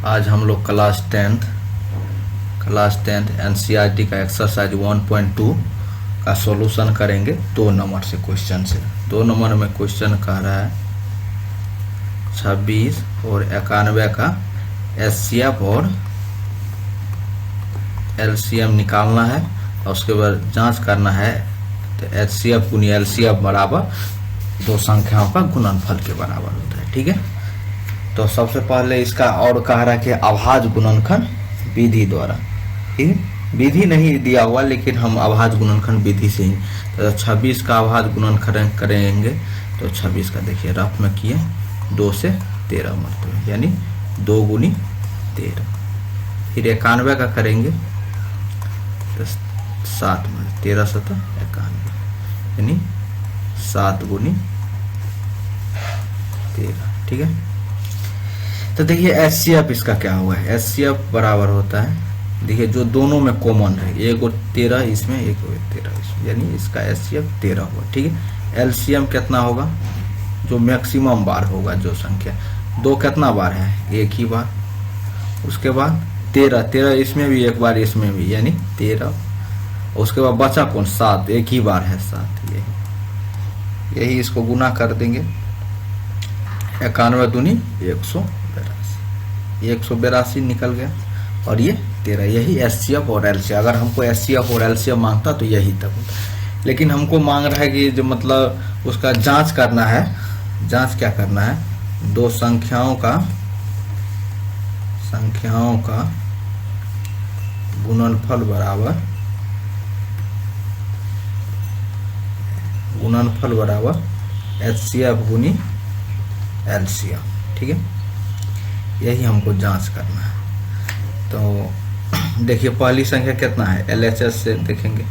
आज हम लोग क्लास टेंथ एनसीईआरटी का एक्सरसाइज 1.2 का सॉल्यूशन करेंगे 2 नंबर से क्वेश्चन से। 2 नंबर में क्वेश्चन कह रहा है 26 और 91 का एचसीएफ और एलसीएम निकालना है और उसके बाद जांच करना है। तो एचसीएफ गुनी एलसीएफ बराबर दो संख्याओं का गुणनफल के बराबर होता है। ठीक है, तो सबसे पहले इसका और कह रहा है कि अभाज्य गुणनखंड विधि द्वारा। ठीक है, विधि नहीं दिया हुआ लेकिन हम अभाज्य गुणनखंड विधि से ही तो 26 का अभाज्य गुणनखंड करेंगे। तो 26 का देखिए रफ में किए 2 से 13 मरते यानी 2 गुनी 13। फिर 91 का करेंगे तो 7 में 13 7 91 यानी 7 गुनी 13। ठीक है, तो देखिए एचसीएफ इसका क्या हुआ है। एचसीएफ बराबर होता है, देखिए जो दोनों में कॉमन है, एक 13 इसमें एक 13 इसमें, यानी इसका एचसीएफ 13 हुआ। ठीक है, एलसीएम कितना होगा, जो मैक्सिमम बार होगा, जो संख्या 2 कितना बार है, एक ही बार। उसके बाद 13 इसमें भी एक बार, इसमें भी, यानी 13। उसके बाद बचा कौन, 7, एक ही बार है 7। यही इसको गुना कर देंगे 91 दूनी 182 निकल गया और ये 13। यही एचसीएफ और एलसीएम। अगर हमको एचसीएफ और एलसीएम मांगता तो यही तक होता, लेकिन हमको मांग रहा है कि जो मतलब उसका जांच करना है। जांच क्या करना है, दो संख्याओं का गुणनफल बराबर एचसीएफ गुनी एलसीएम। ठीक है, यही हमको जांच करना है। तो देखिए पहली संख्या कितना है, एलएचएस से देखेंगे।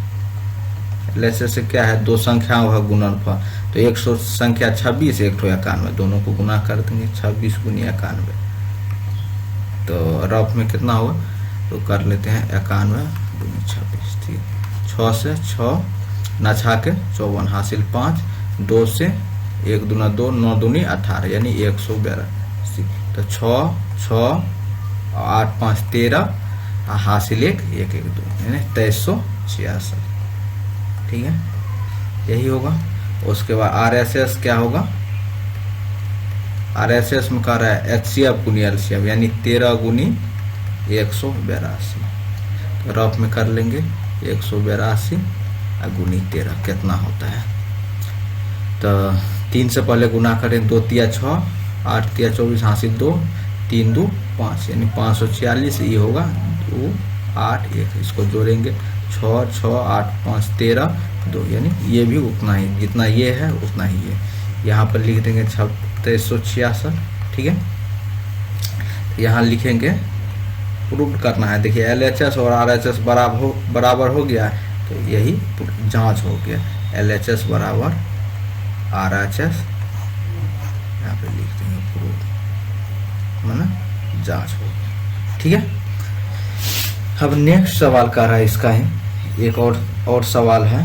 एलएचएस से क्या है, दो संख्याओं का गुणनफल। तो एक संख्या 26, एक 91, दोनों को गुना कर देंगे 26 गुनी 91। तो रफ में कितना हुआ, तो कर लेते हैं 91 गुनी 26। ठीक, 6 से 6 ना छा के 54 हासिल 5, 2 से 1 दूना 2, 9 दूनी 18 यानी 182। तो 6 8 5 13 हासिल 1 1 1 2 यानी 2366। ठीक है, यही होगा। उसके बाद आरएसएस क्या होगा, आरएसएस में कह रहा है एचसीएफ गुनी एलसीएम यानी 13 गुनी 182। तो रफ में कर लेंगे 182 गुनी 13 कितना होता है। तो 3 से पहले गुना करें, 2 तिया 6, 8 तिया 24 हासिल 2, 3 2 5 यानी 546। ये होगा 2 8 1। इसको जोड़ेंगे 6 6 8 5 13 2 यानी ये भी उतना ही, जितना ये है उतना ही ये। यहाँ पर लिख देंगे 2366। ठीक है, यहाँ लिखेंगे प्रूव करना है। देखिए एलएचएस और आरएचएस बराबर हो गया, तो यही जांच हो गया। एलएचएस बराबर आरएचएस, यहाँ पे लिख देंगे प्रूव, माना जांच हो गया। ठीक है, अब नेक्स्ट सवाल कर रहा है इसका ही एक और सवाल है,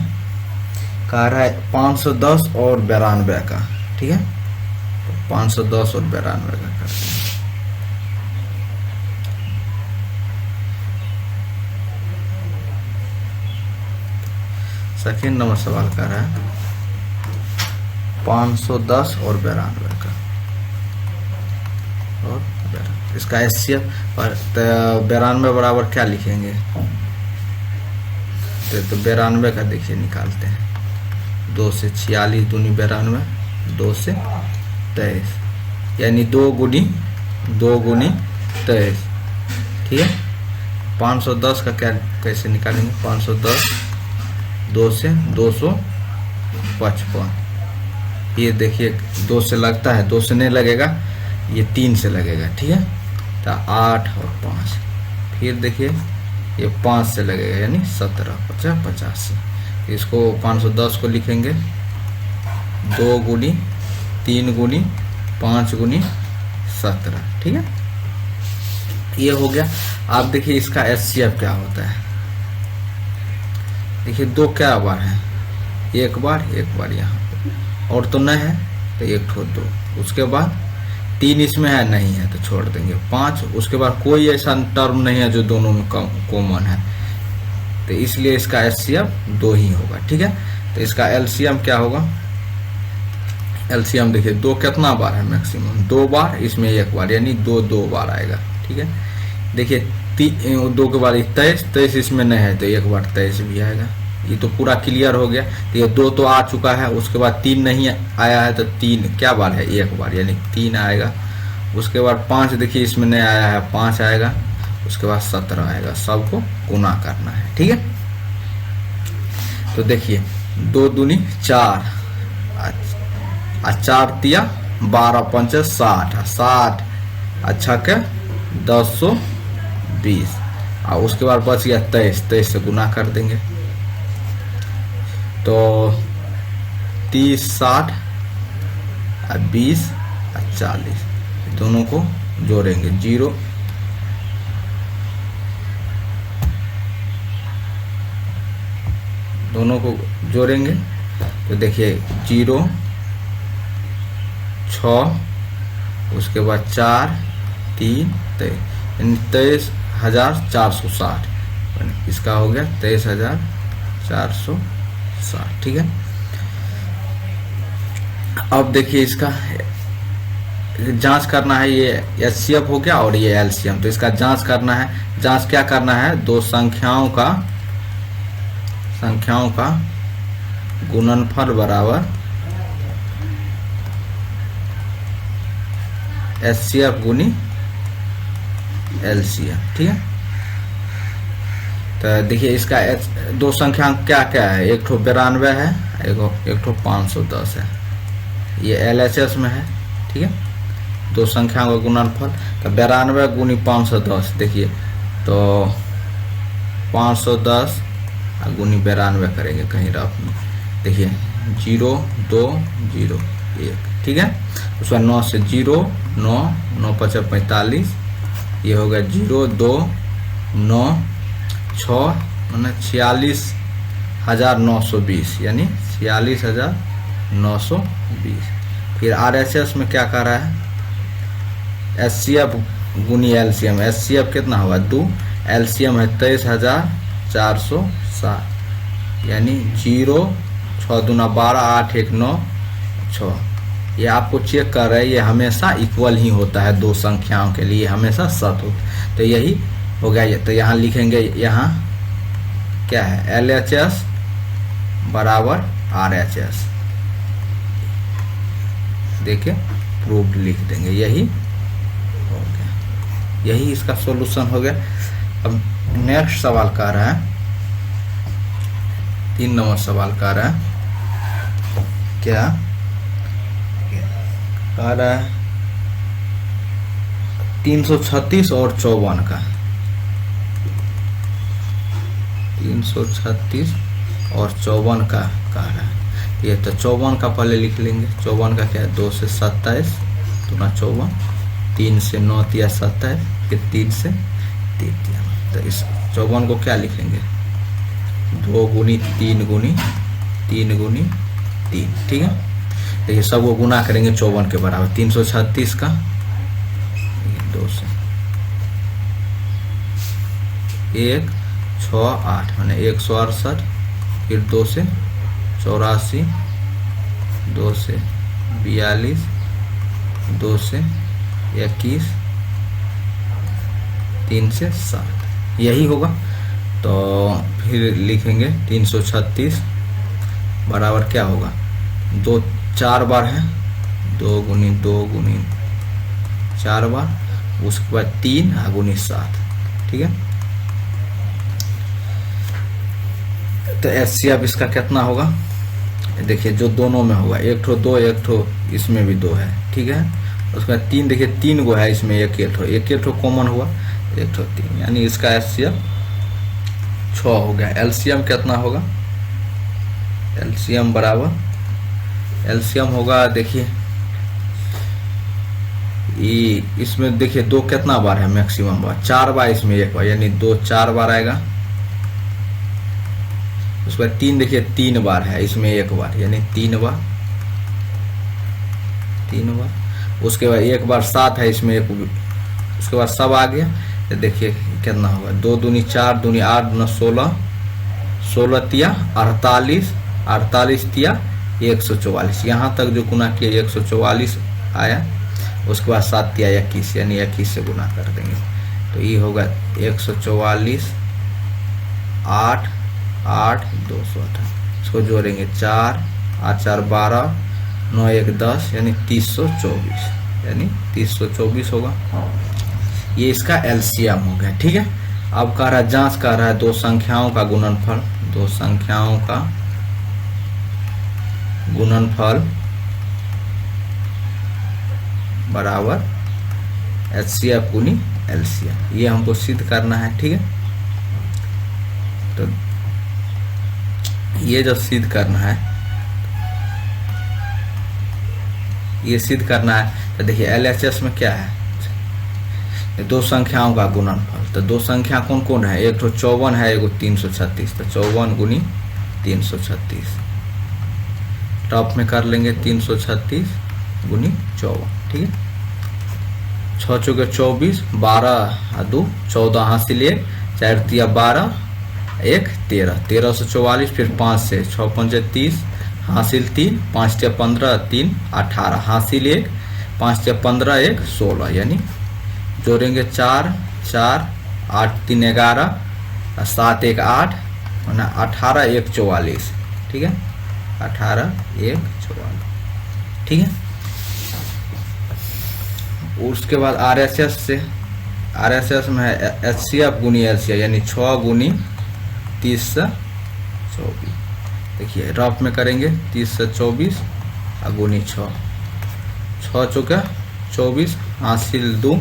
कह रहा है 510 और 92 का। ठीक है, तो 510 और 92 का करते हैं। सेकेंड नंबर सवाल कर रहा है 510 और 92 का। और इसका एचसीएफ और 92 बराबर क्या लिखेंगे, तो 92 का देखिए निकालते हैं। 2 से 46 दूनी 92, 2 से 23 यानी 2 गुनी 23। ठीक है, 510 का क्या कैसे निकालेंगे, 510 2 से 255। ये देखिए 2 से लगता है, 2 से नहीं लगेगा, ये 3 से लगेगा। ठीक है, तो 8 और 5। फिर देखिए ये 5 से लगेगा यानी 17 50 85। इसको 510 को लिखेंगे 2 गुनी 3 गुनी 5 गुनी 17। ठीक है, ये हो गया। आप देखिए इसका एचसीएफ क्या होता है। देखिए 2 क्या बार है, एक बार यहाँ पे, और तो नहीं है तो 1 2। उसके बाद 3 इसमें है नहीं है तो छोड़ देंगे 5। उसके बाद कोई ऐसा टर्म नहीं है जो दोनों में कॉमन है, तो इसलिए इसका एचसीएफ 2 ही होगा। ठीक है, तो इसका एलसीएम क्या होगा? एलसीएम देखिए 2 कितना बार है? मैक्सिमम 2 बार, इसमें 1 बार, यानी 2 बार आएगा। ठीक है, देखिए 2 के बाद 23 इसमें नहीं है तो 1 बार 23 भी आएगा। ये तो पूरा क्लियर हो गया। तो ये 2 तो आ चुका है, उसके बाद 3 नहीं आया है तो 3 क्या बार है? 1 बार, यानी 3 आएगा। उसके बाद 5 देखिए इसमें नहीं आया है, 5 आएगा। उसके बाद 17 आएगा। सबको गुना करना है। ठीक है, तो देखिए 2 दूनी 4, 4 तिया 12 पंच 60, 60 अच्छा के 1020, और उसके बाद बच गया 23 से गुना कर देंगे तो 30 60 और 20 और 40 दोनों को जोड़ेंगे 0, दोनों को जोड़ेंगे तो देखिए 0 6, उसके बाद 4 3 23,460, इसका हो गया 23,460। ठीक है, अब देखिए इसका जांच करना है। ये एचसीएफ हो गया और ये एलसीएम, तो इसका जांच करना है। जांच क्या करना है? 2 संख्याओं का गुणनफल बराबर एचसीएफ गुनी एलसीएम। ठीक है, तो देखिए इसका 2 संख्या क्या क्या है? एक ठो 92 है, एक ठो 510 है। ये एलएचएस में है। ठीक है, 2 संख्या का गुणनफल तो 92 गुनी 510, देखिए तो 510 गुनी 92 करेंगे कहीं रफ में, देखिए 0 2 0 1। ठीक है, उसका 9 से 0 9 9 5 45, ये हो गया 0 2 9 6 मैंने 46,920, यानी 46,920। फिर आरएचएस में क्या कर रहा है? एचसीएफ गुनी एलसीएम। एचसीएफ कितना होगा? 2, एलसीएम है 23,460, यानी 0 6 दूना 12 8 1 9 6। ये आपको चेक कर रहे हैं, ये हमेशा इक्वल ही होता है 2 संख्याओं के लिए, हमेशा सत होता। तो यही हो गया। तो यहाँ लिखेंगे, यहाँ क्या है? एलएचएस बराबर आरएचएस, देखिए प्रूव्ड लिख देंगे। यही हो गया, यही इसका सॉल्यूशन हो गया। अब नेक्स्ट सवाल कर रहा है, 3 नंबर सवाल कर रहा है, क्या कह रहा है? 336 और 54 का, 336 और 54 का कह रहा है। ये तो 54 का पहले लिख लेंगे। 54 का क्या है? 2 से 27 दूना 54, 3 से 9 तिया 27, फिर 3 से 3 तिया। तो इस 54 को क्या लिखेंगे? 2 गुनी 3 गुनी 3 गुनी 3। ठीक है, देखिए सबको गुना करेंगे 54 के बराबर। 336 का 2 से 1 6 8 मैंने 168, फिर 2 से 84, 2 से 42, 2 से 21, 3 से 7, यही होगा। तो फिर लिखेंगे 336 बराबर क्या होगा? 2 4 बार है, 2 गुनी 4 बार, उसके बाद 3 गुनी 7। ठीक है, तो एचसीएफ इसका कितना होगा? देखिए जो दोनों में होगा, एक ठो 2, एक ठो इसमें भी 2 है। ठीक है, उसके बाद 3, देखिए 3 गो है इसमें, एक ठो कॉमन हुआ, एक ठो 3, यानी इसका एचसीएफ 6 हो गया। एलसीएम कितना होगा? एलसीएम बराबर, एलसीएम होगा देखिए इसमें देखिए 2 कितना बार है? मैक्सिमम बार 4 बार, इसमें 1 बार, यानी 2 4 बार आएगा। उसके बाद 3 देखिए 3 बार है, इसमें 1 बार, यानी 3 बार। उसके बाद एक बार 7 है इसमें, एक उसके बाद सब आ गया। तो देखिए कितना होगा, 2 दूनी 4, दूनी 8, 9 16, 16 तिया 48, 48 तिया 144, यहाँ तक जो गुना किया 144 आया। उसके बाद 7 तिया 21, यानी 21 से गुना कर देंगे तो ये होगा 144, 8, 8, 218, इसको जोड़ेंगे 4, 8, 4, 12, 9, 1, 10, यानी 324, यानी 324 होगा। ये इसका एलसीएम हो गया। ठीक है, अब कह रहा है जांच कर रहा है दो संख्याओं का गुणनफल, दो संख्याओं का गुणनफल बराबर एचसीएफ गुनी एलसीएम, ये हमको सिद्ध करना है। ठीक है, तो ये जो सिद्ध करना है, ये सिद्ध करना है तो देखिए एलएचएस में क्या है, दो संख्याओं का गुणनफल। तो दो संख्या कौन कौन है, एक तो 54 है, एक 336, तो 54 गुनी 336, टॉप में कर लेंगे 336 गुनी 54। ठीक है, 6 चौके 24, 12 2 14 हासिल 1, 4 तिया 12, 1 13, 13 से 44, फिर 5 से 6 5 30 हासिल 3, 5 तिया 15, 3 18 हासिल 1, 5 तिया 15, 1 16, यानी जोड़ेंगे 4 4, 8 3 11, 7 1 8, 18 1 44। ठीक है, 18 1 44। ठीक है, उसके बाद आरएसएस से, आरएसएस में है एचसीएफ गुनी एलसीएफ, यानी 6 गुनी 30 से 24। देखिए रफ में करेंगे 30 से 24 गुनी 6, 6 चौका 24 हासिल 2,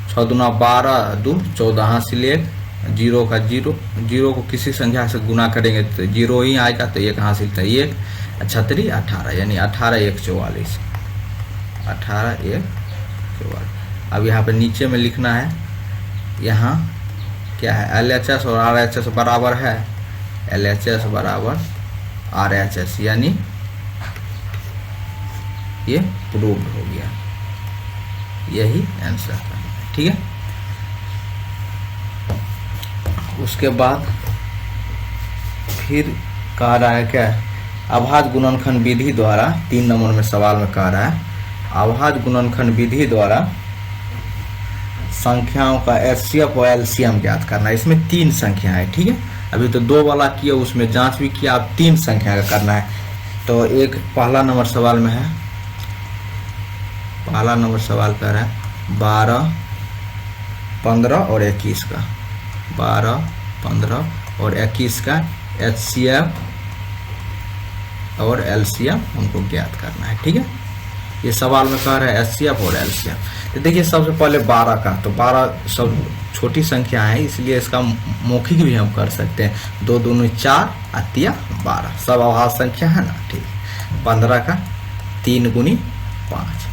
6 दूना 12 2 14 हासिल 1, 0 का 0, 0 को किसी संख्या से गुना करेंगे तो 0 ही आएगा, तो 1 हासिल था 1, 36 18, यानी 18 1 44, 18 1 44। अब यहाँ पे नीचे में लिखना है, यहाँ क्या है एलएचएस और आरएचएस बराबर है, एलएचएस बराबर आरएचएस, यानी ये प्रूव्ड हो गया, यही आंसर है। ठीक है, उसके बाद फिर कह रहा है क्या, अभाज्य गुणनखंड विधि द्वारा 3 नंबर में सवाल में कह रहा है, अभाज्य गुणनखंड विधि द्वारा संख्याओं का एचसीएफ और एलसीएम ज्ञात करना है। इसमें 3 संख्या है। ठीक है, अभी तो 2 वाला किया, उसमें जांच भी किया, अब 3 संख्या का करना है। तो एक पहला नंबर सवाल में है, पहला नंबर सवाल कर रहा है 12 15 और 21 का, 12 15 और 21 का एचसीएफ और एलसीएम हमको ज्ञात करना है। ठीक है, ये सवाल में कह रहा है एचसीएफ और एलसीएम। तो देखिए सबसे पहले 12 का, तो 12 सब छोटी संख्या है, इसलिए इसका मौखिक भी हम कर सकते हैं, 2 दूनी 4 अतिया 12, सब अभाज्य संख्या है ना। ठीक, 15 का 3 गुनी 5,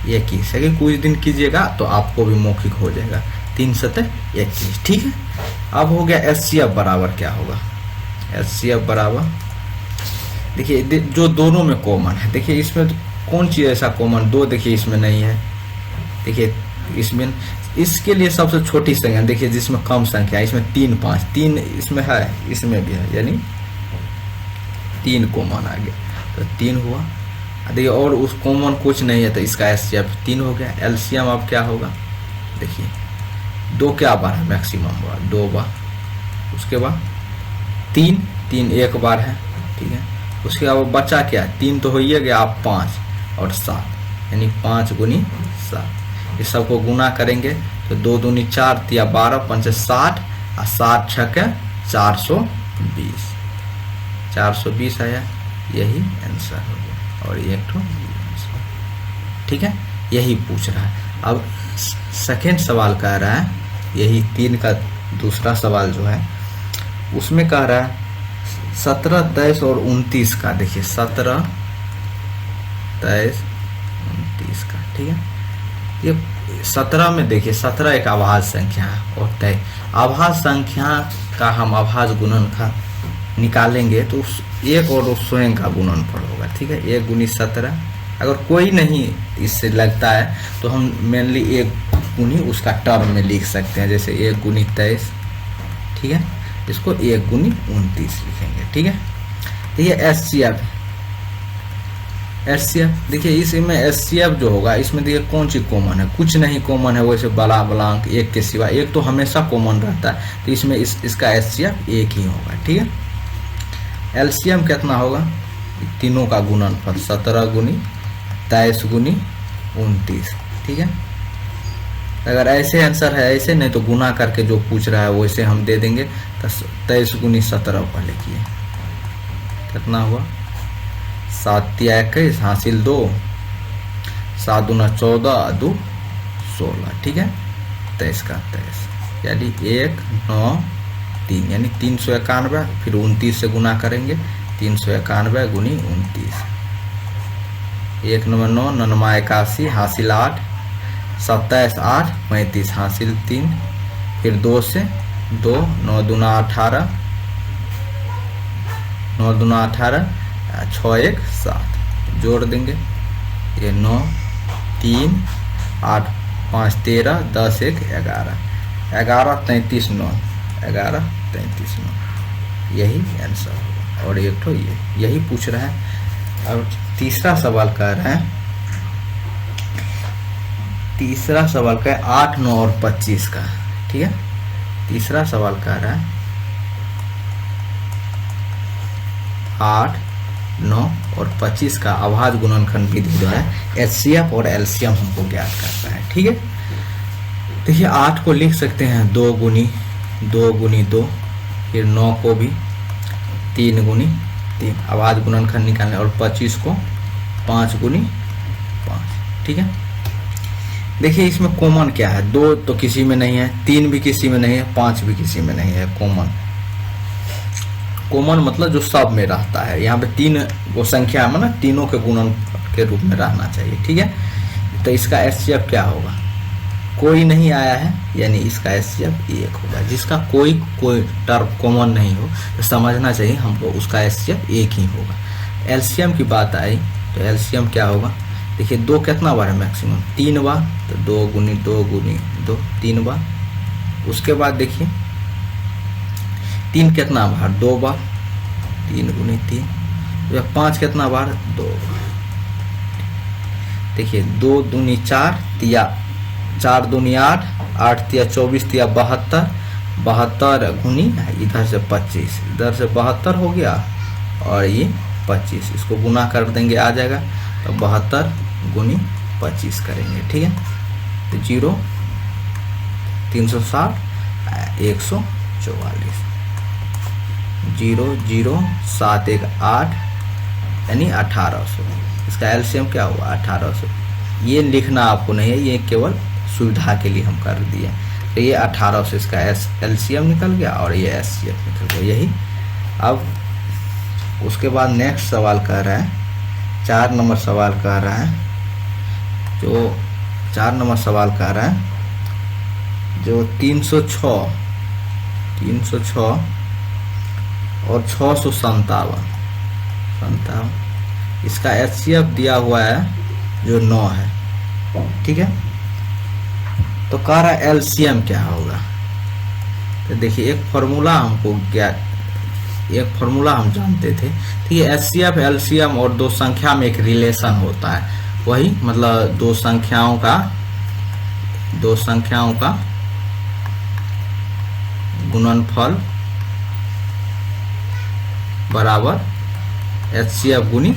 21 है कि कुछ दिन कीजिएगा तो आपको भी मौखिक हो जाएगा, 3 7 21। ठीक है, अब हो गया एचसीएफ बराबर क्या होगा, एचसीएफ बराबर देखिए जो दोनों में कॉमन है, देखिए इसमें कौन चीज़ ऐसा कॉमन, 2 देखिए इसमें नहीं है, देखिए इसमें, इसके लिए सबसे छोटी संख्या देखिए जिसमें कम संख्या है, इसमें 3 5, 3 इसमें है, इसमें भी है, यानी 3 कॉमन आ गया, तो 3 हुआ। देखिए और उस कॉमन कुछ नहीं है, तो इसका एचसीएफ 3 हो गया। एलसीएम अब क्या होगा, देखिए 2 क्या बार है, मैक्सिमम बार 2 बार, उसके बाद 3 3 1 बार है। ठीक है, उसके बाद बचा क्या, 3 तो हो ही गया, आप 5 और 7, यानी 5 गुनी 7, इस सबको गुना करेंगे तो 2 दूनी 4 तिया 12 5 60 और 7 6 420, 420 आया, यही आंसर हो गया, और एक तो आंसर। ठीक है, यही पूछ रहा है। अब सेकेंड सवाल कह रहा है, यही 3 का दूसरा सवाल जो है उसमें कह रहा है 17 23 और 29 का, देखिए 17 23 29 का। ठीक है, ये 17 में देखिए 17 एक अभाज्य संख्या है, और 23 अभाज्य संख्या का हम अभाज्य गुणनखंड निकालेंगे तो उस एक और उस स्वयं का गुणनफल होगा। ठीक है, 1 गुनी 17 अगर कोई नहीं इससे लगता है तो हम मेनली एक गुनी उसका टर्म में लिख सकते हैं, जैसे 1 गुनी 23, ठीक है, इसको 1 गुनी 29 लिखेंगे, ठीक है। तो ये एचसीएफ, देखिए इसमें एचसीएफ जो होगा इसमें देखिए कौन सी कॉमन है, कुछ नहीं कॉमन है, वैसे बड़ा बलांक एक के सिवा, एक तो हमेशा कॉमन रहता है, तो इसमें इसका एचसीएफ एक ही होगा, ठीक है। एलसीएम कितना होगा, तीनों का गुणनफल 17 गुनी 23 गुनी 29, ठीक है। अगर ऐसे आंसर है ऐसे, नहीं तो गुना करके जो पूछ रहा है वैसे हम दे देंगे। तो 23 गुनी 17 पहले किए, कितना हुआ 7 तिया 21 हासिल 2, 7 दूना 14 2 16, ठीक है। 23 का 23 यानी 1 9 3 यानी 391, फिर 29 से गुना करेंगे, 391 गुनी 29, 1 9 9 9 81 हासिल 8, 27 8 35 हासिल 3, फिर 2 से 2 9 दूना 18, 9 दूना 18, 6 1 7 जोड़ देंगे, ये 9 3 8 5 13 10 1 11 11 33 9 11 33 9, यही आंसर होगा। और एक तो यही पूछ रहा है। अब तीसरा सवाल कह रहा है, तीसरा सवाल का है 8 9 और 25 का, ठीक है। तीसरा सवाल कह रहा है 8 9 और 25 का अभाज्य गुणनखंड विधि द्वारा एचसीएफ और एलसीएम हमको ज्ञात करता है, ठीक है। देखिए 8 को लिख सकते हैं 2 गुनी 2, फिर 9 को भी 3 गुनी 3 अभाज्य गुणनखंड निकालने, और 25 को 5 गुनी 5, ठीक है। देखिए इसमें कॉमन क्या है, 2 तो किसी में नहीं है, 3 भी किसी में नहीं है, 5 भी किसी में नहीं है। कॉमन मतलब जो सब में रहता है, यहाँ पे 3 वो संख्या में ना तीनों के गुणन के रूप में रहना चाहिए, ठीक है। तो इसका एचसीएफ क्या होगा, कोई नहीं आया है यानी इसका एचसीएफ 1 होगा। जिसका कोई टर्म कॉमन नहीं हो तो समझना चाहिए हमको उसका एचसीएफ 1 ही होगा। एलसीएम की बात आई तो एलसीएम क्या होगा, देखिए 2 कितना बार है मैक्सिमम 3 बार, तो 2 गुनी 2 3 बार। उसके बाद देखिए 3 कितना बार 2 बार, 3 गुनी 3। 5 कितना बार 2 बार। देखिए 2 दूनी 4 तिया 4 दूनी 8 8 तिया 24 तिया 72 72 गुनी इधर से 25, इधर से 72 हो गया और ये 25, इसको गुना कर देंगे आ जाएगा, तो 72 गुनी 25 करेंगे, ठीक है। तो 0 360 144 0 0 7 1 8 यानी 1800। इसका एलसीएम क्या हुआ 1800। ये लिखना आपको नहीं है, ये केवल सुविधा के लिए हम कर दिए। तो ये 1800 इसका एलसीएम निकल गया और ये एचसीएफ निकल गया, यही। अब उसके बाद नेक्स्ट सवाल कह रहा है 4 नंबर सवाल कह रहा है, जो 4 नंबर सवाल कह रहा है जो 306 और 657 इसका एचसीएफ दिया हुआ है जो 9 है, ठीक है। तो कह रहा है एलसीएम क्या होगा। तो देखिए एक फार्मूला हम जानते थे, ठीक है। एचसीएफ एलसीएम और 2 संख्या में एक रिलेशन होता है, वही मतलब 2 संख्याओं का गुणनफल बराबर एचसीएफ गुनी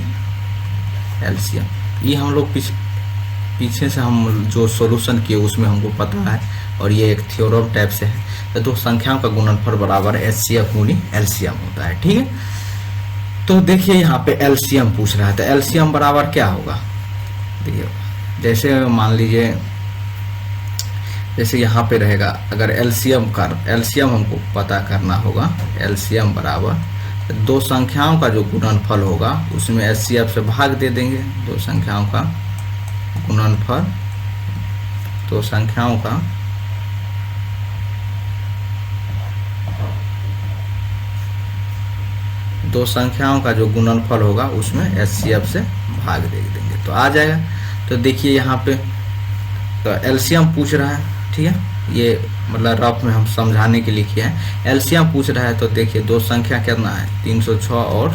एलसीएम। ये हम लोग पीछे से हम जो सॉल्यूशन किए उसमें हमको पता है, और ये एक थ्योरम टाइप से है। तो 2 संख्याओं का गुणनफल बराबर एचसीएफ गुनी एलसीएम होता है, ठीक है। तो देखिए यहाँ पे एलसीएम पूछ रहा है, तो एलसीएम बराबर क्या होगा। देखिए जैसे मान लीजिए जैसे यहाँ पे रहेगा, अगर एलसीएम हमको पता करना होगा, एलसीएम बराबर 2 संख्याओं का जो गुणनफल होगा उसमें एचसीएफ से भाग दे देंगे। 2 संख्याओं का गुणनफल 2 संख्याओं का जो गुणनफल होगा उसमें एचसीएफ से भाग दे देंगे, तो तो आ जाएगा। तो देखिए यहाँ पे तो एलसीएम पूछ रहा है, ठीक है, ये मतलब रफ में हम समझाने के लिए किया है। एलसीएम पूछ रहा है तो देखिए दो संख्या कितना है, 306 और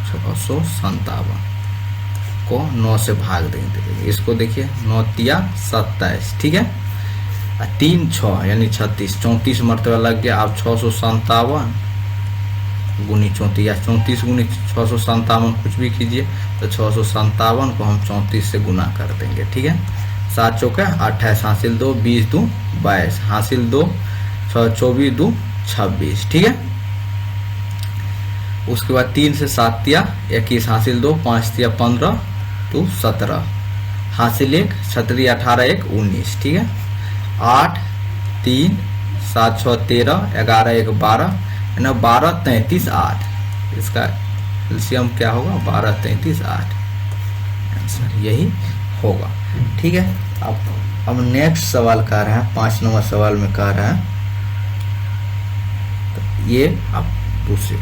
657 को 9 से भाग देंगे। इसको देखिए 9 तिया 27, ठीक है, 3 6 यानी 36, 34 मरतबा लग गया। अब 657 गुनी 34 या 34 गुनी 657 कुछ भी कीजिए, तो 657 को हम 34 से गुना कर देंगे, ठीक है। 7 चौका 28, हासिल 2, 20 2 22, हासिल 2, 24 2 26, ठीक है। उसके बाद 3 से 7 तिया 21, हासिल 2, 5 तिया 15 2 17, हासिल 1, 36 18 1 19, ठीक है। 8 3 7 6 13, 11 1 12 है ना, 12 33 8, इसका एलसीएम क्या होगा, 12 33 8, आंसर यही होगा, ठीक है। अब नेक्स्ट सवाल कह रहे हैं, 5 नंबर सवाल में कह रहे हैं, तो ये आप दूसरे